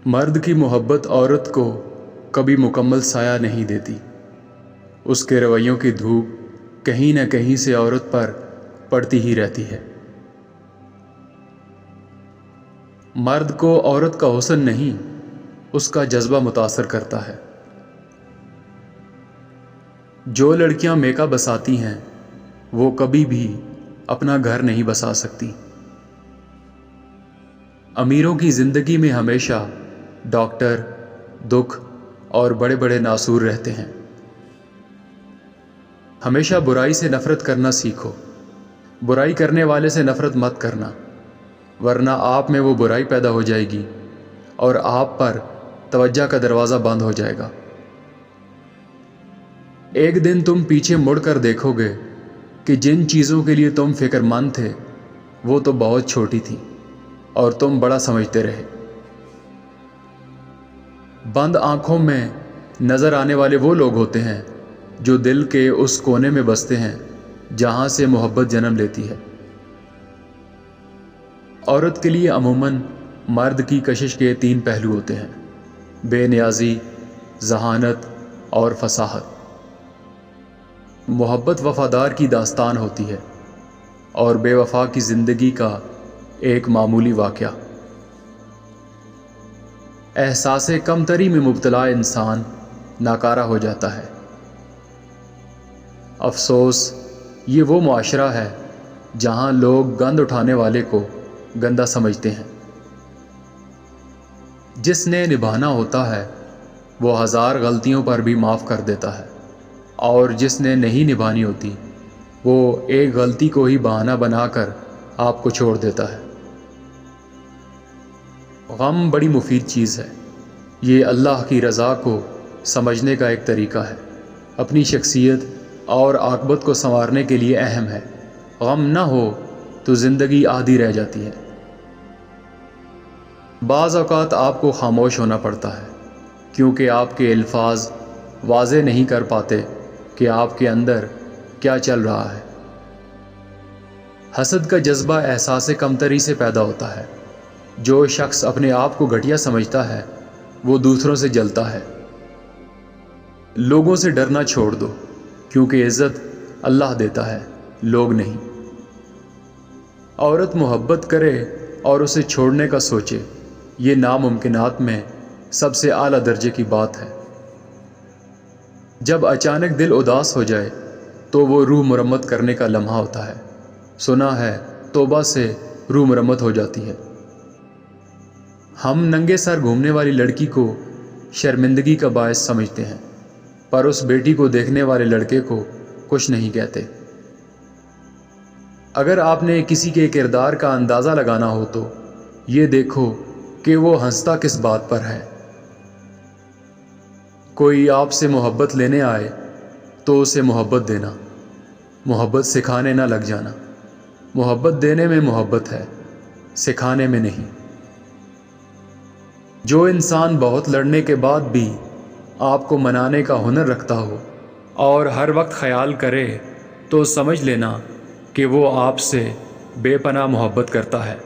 مرد کی محبت عورت کو کبھی مکمل سایہ نہیں دیتی۔ اس کے رویوں کی دھوپ کہیں نہ کہیں سے عورت پر پڑتی ہی رہتی ہے۔ مرد کو عورت کا حسن نہیں، اس کا جذبہ متاثر کرتا ہے۔ جو لڑکیاں میک اپ بساتی ہیں وہ کبھی بھی اپنا گھر نہیں بسا سکتی۔ امیروں کی زندگی میں ہمیشہ ڈاکٹر، دکھ اور بڑے بڑے ناسور رہتے ہیں۔ ہمیشہ برائی سے نفرت کرنا سیکھو۔ برائی کرنے والے سے نفرت مت کرنا، ورنہ آپ میں وہ برائی پیدا ہو جائے گی اور آپ پر توجہ کا دروازہ بند ہو جائے گا۔ ایک دن تم پیچھے مڑ کر دیکھو گے کہ جن چیزوں کے لیے تم فکر مند تھے وہ تو بہت چھوٹی تھیں اور تم بڑا سمجھتے رہے۔ بند آنکھوں میں نظر آنے والے وہ لوگ ہوتے ہیں جو دل کے اس کونے میں بستے ہیں جہاں سے محبت جنم لیتی ہے۔ عورت کے لیے عموماً مرد کی کشش کے 3 پہلو ہوتے ہیں: بے نیازی، ذہانت اور فصاحت۔ محبت وفادار کی داستان ہوتی ہے اور بے وفا کی زندگی کا ایک معمولی واقعہ۔ احساس کمتری میں مبتلا انسان ناکارہ ہو جاتا ہے۔ افسوس، یہ وہ معاشرہ ہے جہاں لوگ گند اٹھانے والے کو گندا سمجھتے ہیں۔ جس نے نبھانا ہوتا ہے وہ 1000 غلطیوں پر بھی معاف کر دیتا ہے، اور جس نے نہیں نبھانی ہوتی وہ ایک غلطی کو ہی بہانہ بنا کر آپ کو چھوڑ دیتا ہے۔ غم بڑی مفید چیز ہے۔ یہ اللہ کی رضا کو سمجھنے کا ایک طریقہ ہے، اپنی شخصیت اور عاقبت کو سنوارنے کے لیے اہم ہے۔ غم نہ ہو تو زندگی آدھی رہ جاتی ہے۔ بعض اوقات آپ کو خاموش ہونا پڑتا ہے کیونکہ آپ کے الفاظ واضح نہیں کر پاتے کہ آپ کے اندر کیا چل رہا ہے۔ حسد کا جذبہ احساس کمتری سے پیدا ہوتا ہے۔ جو شخص اپنے آپ کو گھٹیا سمجھتا ہے وہ دوسروں سے جلتا ہے۔ لوگوں سے ڈرنا چھوڑ دو کیونکہ عزت اللہ دیتا ہے، لوگ نہیں۔ عورت محبت کرے اور اسے چھوڑنے کا سوچے، یہ ناممکنات میں سب سے اعلیٰ درجے کی بات ہے۔ جب اچانک دل اداس ہو جائے تو وہ روح مرمت کرنے کا لمحہ ہوتا ہے۔ سنا ہے توبہ سے روح مرمت ہو جاتی ہے۔ ہم ننگے سر گھومنے والی لڑکی کو شرمندگی کا باعث سمجھتے ہیں، پر اس بیٹی کو دیکھنے والے لڑکے کو کچھ نہیں کہتے۔ اگر آپ نے کسی کے کردار کا اندازہ لگانا ہو تو یہ دیکھو کہ وہ ہنستا کس بات پر ہے۔ کوئی آپ سے محبت لینے آئے تو اسے محبت دینا، محبت سکھانے نہ لگ جانا۔ محبت دینے میں محبت ہے، سکھانے میں نہیں۔ جو انسان بہت لڑنے کے بعد بھی آپ کو منانے کا ہنر رکھتا ہو اور ہر وقت خیال کرے تو سمجھ لینا کہ وہ آپ سے بے پناہ محبت کرتا ہے۔